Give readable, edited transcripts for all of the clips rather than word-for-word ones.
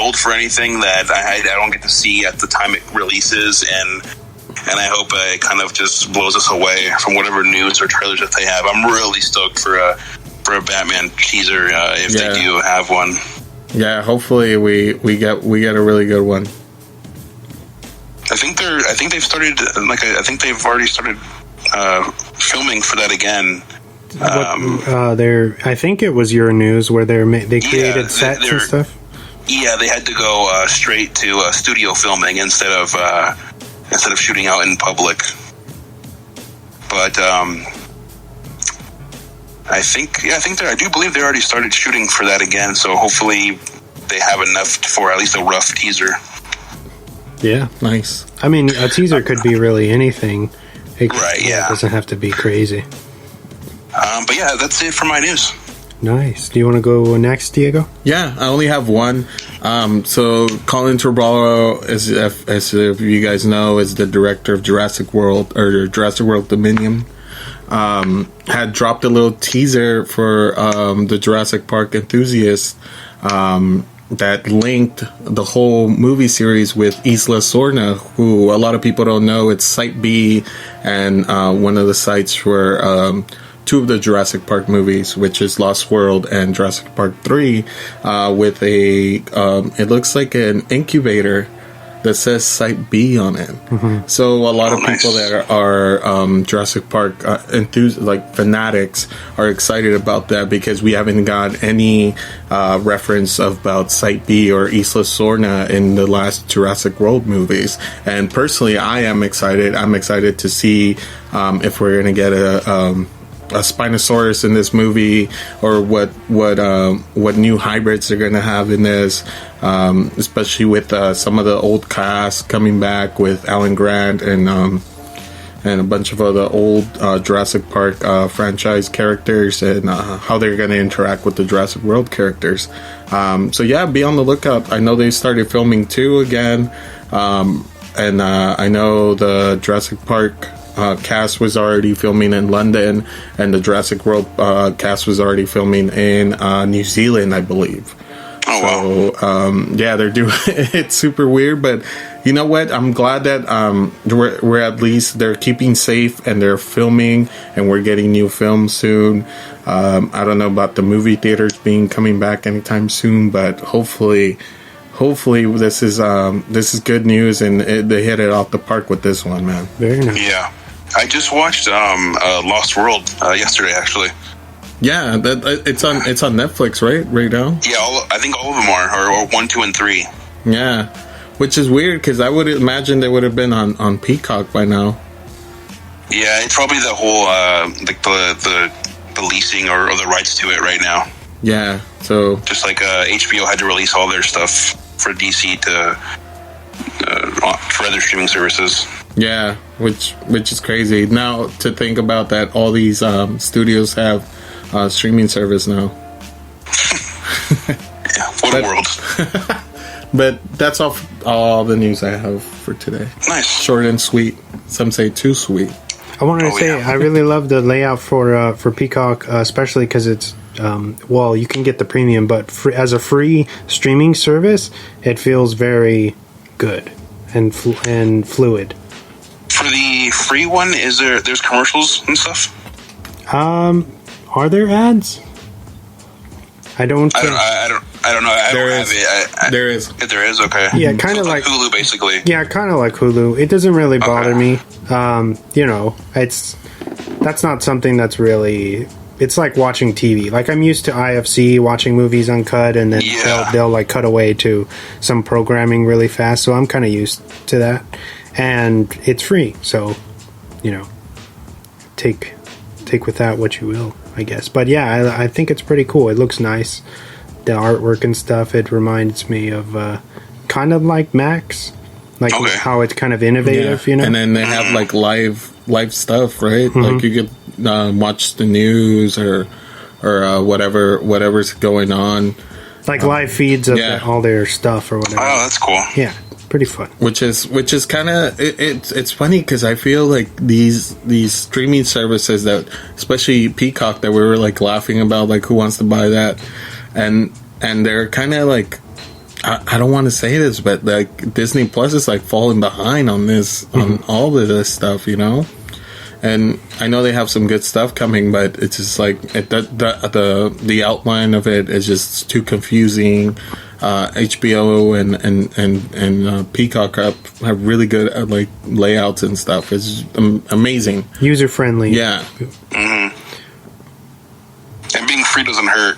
spoiled for anything that I don't get to see at the time it releases, and I hope it kind of just blows us away from whatever news or trailers that they have. I'm really stoked for a Batman teaser if they do have one. Yeah, hopefully we get a really good one. I think they've started I think they've already started filming for that again. I think it was your news where they created sets and stuff. Yeah, they had to go straight to studio filming instead of shooting out in public. But I do believe they already started shooting for that again. So hopefully they have enough for at least a rough teaser. Yeah, nice. I mean, a teaser could be really anything. It doesn't have to be crazy. But yeah, that's it for my news. Nice. Do you want to go next, Diego? Yeah, I only have one. So Colin Trevorrow, as if you guys know, is the director of Jurassic World Dominion. Had dropped a little teaser for the Jurassic Park enthusiasts that linked the whole movie series with Isla Sorna, who a lot of people don't know. It's Site B, and one of the sites for two of the Jurassic Park movies, which is Lost World and Jurassic Park 3, with it looks like an incubator that says Site B on it. Mm-hmm. So a lot of people that are Jurassic Park fanatics are excited about that, because we haven't got any reference about Site B or Isla Sorna in the last Jurassic World movies. And personally, I am excited. I'm excited to see if we're going to get a Spinosaurus in this movie, or what new hybrids they're going to have in this, especially with some of the old cast coming back with Alan Grant and a bunch of other old Jurassic Park franchise characters, and how they're going to interact with the Jurassic World characters. So yeah, be on the lookout. I know they started filming 2 again, and I know the Jurassic Park cast was already filming in London, and the Jurassic World cast was already filming in New Zealand, I believe. Oh, wow. So yeah, they're doing it's super weird, but you know what? I'm glad that we're at least they're keeping safe and they're filming, and we're getting new films soon. I don't know about the movie theaters coming back anytime soon, but hopefully this is good news, and they hit it off the park with this one, man. Very nice. Yeah. I just watched Lost World yesterday, actually. Yeah, it's on Netflix, right now. Yeah, I think all of them are, or 1, 2, and 3. Yeah, which is weird, because I would imagine they would have been on Peacock by now. Yeah, it's probably the whole the leasing or the rights to it right now. Yeah, so just like HBO had to release all their stuff for DC for other streaming services. Yeah, which is crazy. Now to think about that, all these studios have streaming service now. Yeah, what a world. But that's all the news I have for today. Nice. Short and sweet. Some say too sweet. I wanted to say, I really love the layout for Peacock, especially because it's, you can get the premium, but as a free streaming service, it feels very good and fluid. For the free one, there's commercials and stuff? Are there ads? I don't know. There is. If there is, okay. Yeah, kind of like Hulu, basically. Yeah, kind of like Hulu. It doesn't really bother me. That's not something that's really. It's like watching TV. Like, I'm used to IFC, watching movies uncut, and then they'll like cut away to some programming really fast. So I'm kind of used to that, and it's free. So, take with that what you will, I guess. But yeah, I think it's pretty cool. It looks nice. The artwork and stuff, it reminds me of kind of like Max, like how it's kind of innovative, And then they have like live stuff, right? Mm-hmm. Like you could watch the news or whatever's going on, like live feeds of all their stuff or whatever. Oh, that's cool. Yeah, pretty fun. Which is kind of it's funny because I feel like these streaming services that, especially Peacock, that we were like laughing about, like who wants to buy that, and they're kind of like I don't want to say this, but like Disney Plus is like falling behind on this, on all of this stuff, you know. And I know they have some good stuff coming, but it's just like the outline of it is just too confusing. HBO and Peacock have really good like layouts and stuff. It's amazing, user friendly. Yeah. Mm-hmm. And being free doesn't hurt.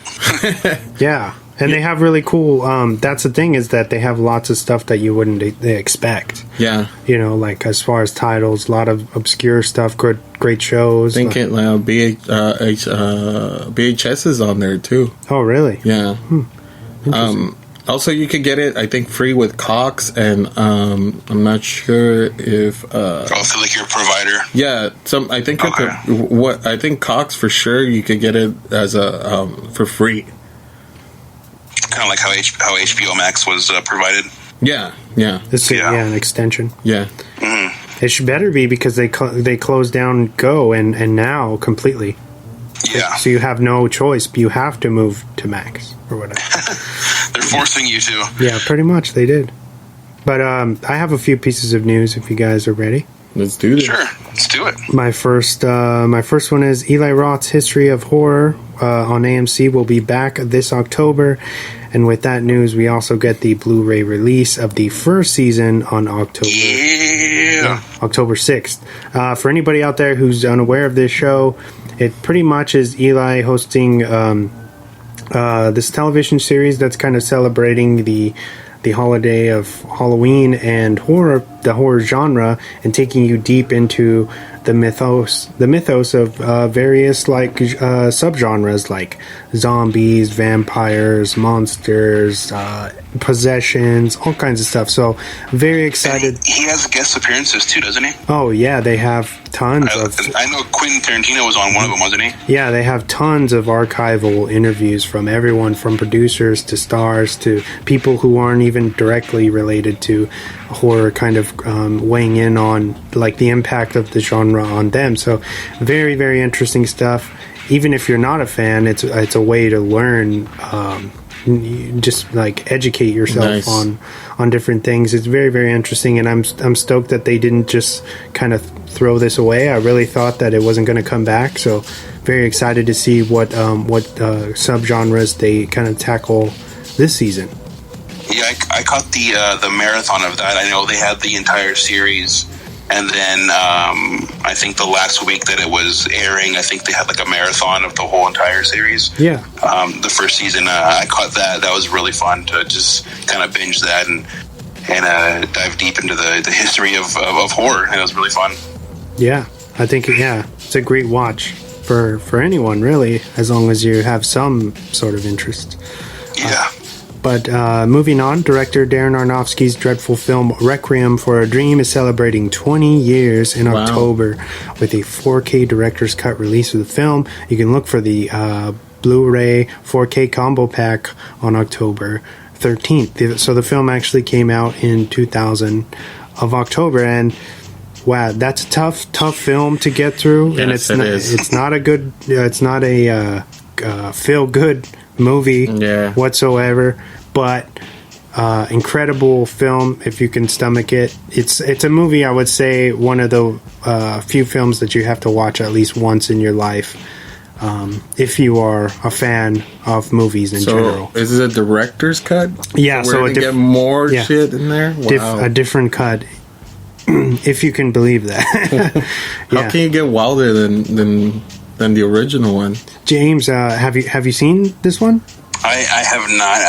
Yeah. And they have really cool, that's the thing, is that they have lots of stuff that you wouldn't expect. Yeah. You know, like as far as titles, a lot of obscure stuff, great shows. I think VHS is on there too. Oh, really? Yeah. Also, you could get it, I think, free with Cox, and I'm not sure if... also, like your provider? Yeah, I think I think Cox for sure you could get it as a for free. Kind of like how HBO Max was provided. Yeah. An extension. Yeah. Mm-hmm. It should better be, because they closed down Go and now completely. Yeah. So you have no choice. You have to move to Max or whatever. They're forcing you to. Yeah, pretty much they did. But I have a few pieces of news if you guys are ready. Let's do this. Sure, let's do it. My first one is Eli Roth's History of Horror on AMC will be back this October. And with that news, we also get the Blu-ray release of the first season on October 6th. For anybody out there who's unaware of this show, it pretty much is Eli hosting this television series that's kind of celebrating the holiday of Halloween and the horror genre, and taking you deep into the mythos of various like subgenres like zombies, vampires, monsters, possessions, all kinds of stuff. So very excited. And he has guest appearances too, doesn't he? Oh yeah, they have tons of. I know Quentin Tarantino was on one of them, wasn't he? Yeah, they have tons of archival interviews from everyone, from producers to stars to people who aren't even directly related to horror, kind of weighing in on like the impact of the genre on them. So very, very interesting stuff. Even if you're not a fan, it's a way to learn, just like educate yourself on different things. It's very, very interesting, and I'm stoked that they didn't just kind of throw this away. I really thought that it wasn't going to come back, so very excited to see what subgenres they kind of tackle this season. Yeah, I caught the marathon of that. I know they had the entire series, and then I think the last week that it was airing, I think they had like a marathon of the whole entire series. Yeah. The first season, I caught that. That was really fun to just kind of binge that and dive deep into the history of horror, and it was really fun. Yeah, I think it's a great watch for anyone really, as long as you have some sort of interest. Yeah. But moving on, director Darren Aronofsky's dreadful film Requiem for a Dream is celebrating 20 years in October with a 4K director's cut release of the film. You can look for the Blu-ray 4K combo pack on October 13th. So the film actually came out in 2000 of October, and wow, that's a tough film to get through. Yes, and it's not a good, it's not a feel good movie whatsoever, but incredible film if you can stomach it. It's a movie, I would say, one of the few films that you have to watch at least once in your life, if you are a fan of movies in general. Is it a director's cut? Yeah, so we get more shit in there. Wow. A different cut, if you can believe that. How can you get wilder than the original one? James, have you seen this one? I have not.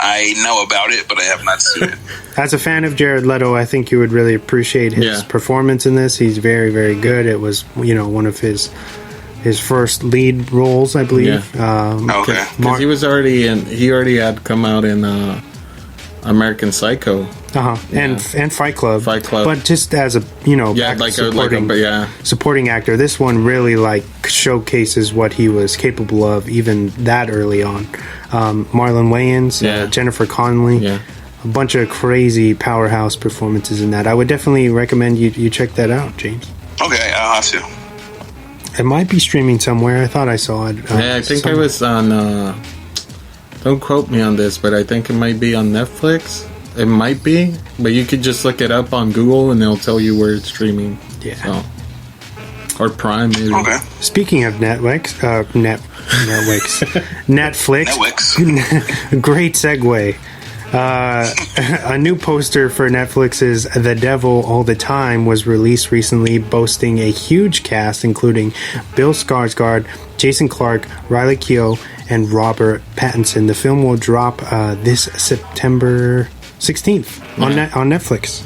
I know about it, but I have not seen it. As a fan of Jared Leto, I think you would really appreciate his performance in this. He's very, very good. It was, one of his first lead roles, I believe. Okay. Because he was already had come out in American Psycho. And Fight Club. But just as a supporting actor, this one really showcases what he was capable of even that early on. Marlon Wayans, Jennifer Connelly, a bunch of crazy powerhouse performances in that. I would definitely recommend you check that out, James. Okay, I'll have to. It might be streaming somewhere. I thought I saw it. I think it was on the Don't quote me on this, but I think it might be on Netflix. It might be, but you could just look it up on Google and it'll tell you where it's streaming. Yeah. So. Or Prime, maybe. Okay. Speaking of Netflix, great segue. A new poster for Netflix's The Devil All the Time was released recently, boasting a huge cast including Bill Skarsgård, Jason Clarke, Riley Keough, and Robert Pattinson. The film will drop this September 16th on Netflix.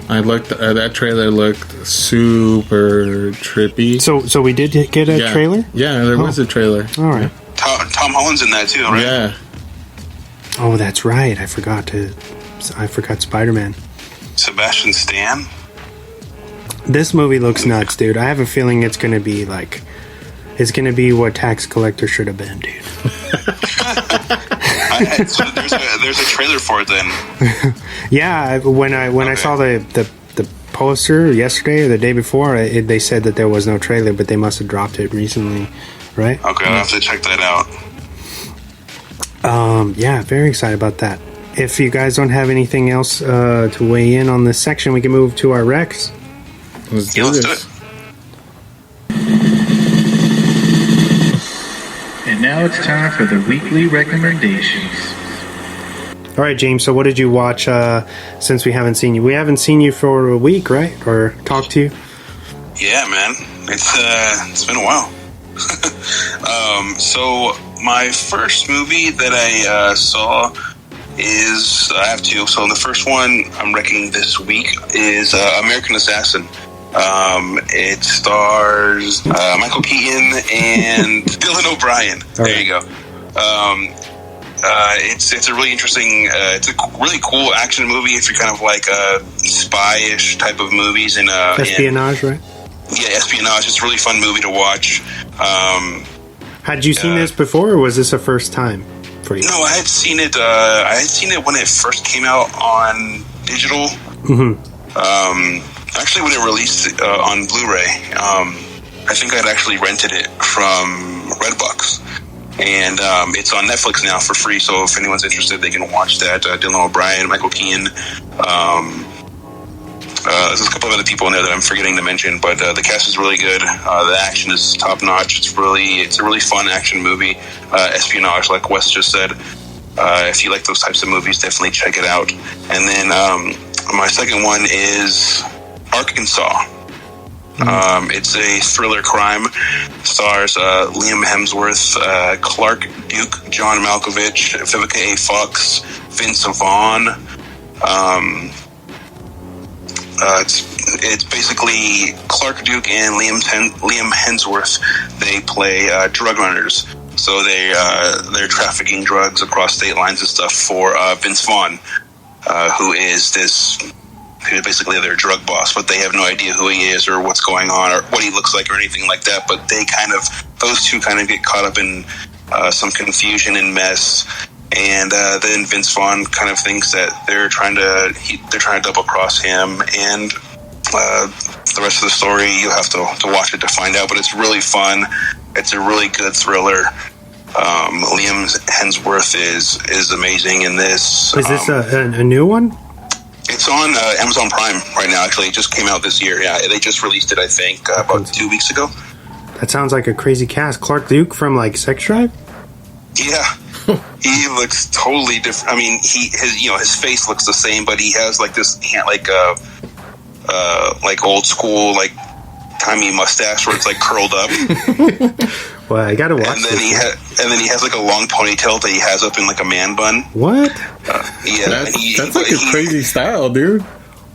I looked. That trailer looked super trippy. So we did get a trailer? Yeah, there was a trailer. All right. Tom Holland's in that too, right? Yeah. Oh, that's right. I forgot Spider-Man. Sebastian Stan. This movie looks nuts, dude. I have a feeling it's going to be what Tax Collector should have been, dude. So there's a trailer for it then. Yeah, when I saw the poster yesterday or the day before, they said that there was no trailer, but they must have dropped it recently, right? Okay, I'll have to check that out. Yeah, very excited about that. If you guys don't have anything else to weigh in on this section, we can move to our Rex. Let's do it. And now it's time for the weekly recommendations. All right, James, so what did you watch since we haven't seen you? We haven't seen you for a week, right? Or talked to you? Yeah, man. It's been a while. So my first movie that I saw is, I have two. So the first one I'm reckoning this week is American Assassin. It stars Michael Keaton and Dylan O'Brien. There you go. It's a really interesting, it's a really cool action movie if you're kind of like spy-ish type of movies. Espionage, right? Yeah, espionage. It's a really fun movie to watch. Had you seen this before, or was this a first time for you? No, I had seen it. I had seen it when it first came out on digital. Actually, when it released on Blu-ray, I think I'd actually rented it from Redbox, and it's on Netflix now for free. So if anyone's interested, they can watch that. Dylan O'Brien, Michael Keaton. There's a couple of other people in there that I'm forgetting to mention, but the cast is really good. The action is top notch. It's a really fun action movie. Espionage, like Wes just said. If you like those types of movies, definitely check it out. And then my second one is Arkansas. It's a thriller crime. Stars Liam Hemsworth, Clark Duke, John Malkovich, Vivica A. Fox, Vince Vaughn. It's basically Clark Duke and Liam Hemsworth. They play drug runners, so they're trafficking drugs across state lines and stuff for Vince Vaughn, who is basically their drug boss, but they have no idea who he is or what's going on or what he looks like or anything like that. But those two kind of get caught up in some confusion and mess. And then Vince Vaughn kind of thinks that they're trying to double cross him, and the rest of the story you'll have to watch it to find out. But it's really fun. It's a really good thriller. Liam Hemsworth is amazing in this. Is this a new one? It's on Amazon Prime right now. Actually, it just came out this year. Yeah, they just released it. I think about 2 weeks ago. That sounds like a crazy cast. Clark Duke from like Sex Drive. Yeah. He looks totally different. I mean, his face looks the same, but he has like this like old school like timey mustache where it's like curled up. Well, I gotta watch. And then he has like a long ponytail that he has up in like a man bun. What? Yeah, that's like a crazy style, dude.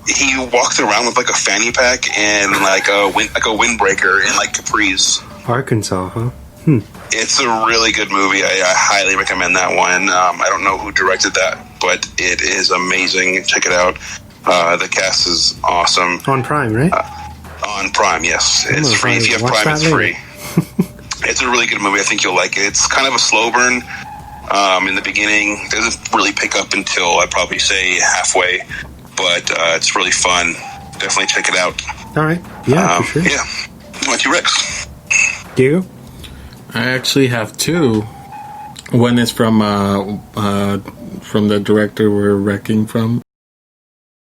He walks around with like a fanny pack and like a windbreaker and like capris. Arkansas, huh? It's a really good movie. I highly recommend that one. I don't know who directed that, but it is amazing. Check it out. The cast is awesome. On Prime, right? On Prime, yes. It's free. If you have Prime, it's free. It's a really good movie. I think you'll like it. It's kind of a slow burn in the beginning. It doesn't really pick up until I'd probably say halfway, but it's really fun. Definitely check it out. All right. Yeah, for sure. Yeah. What about you, Rex? You? I actually have two. One is from the director we're wrecking from.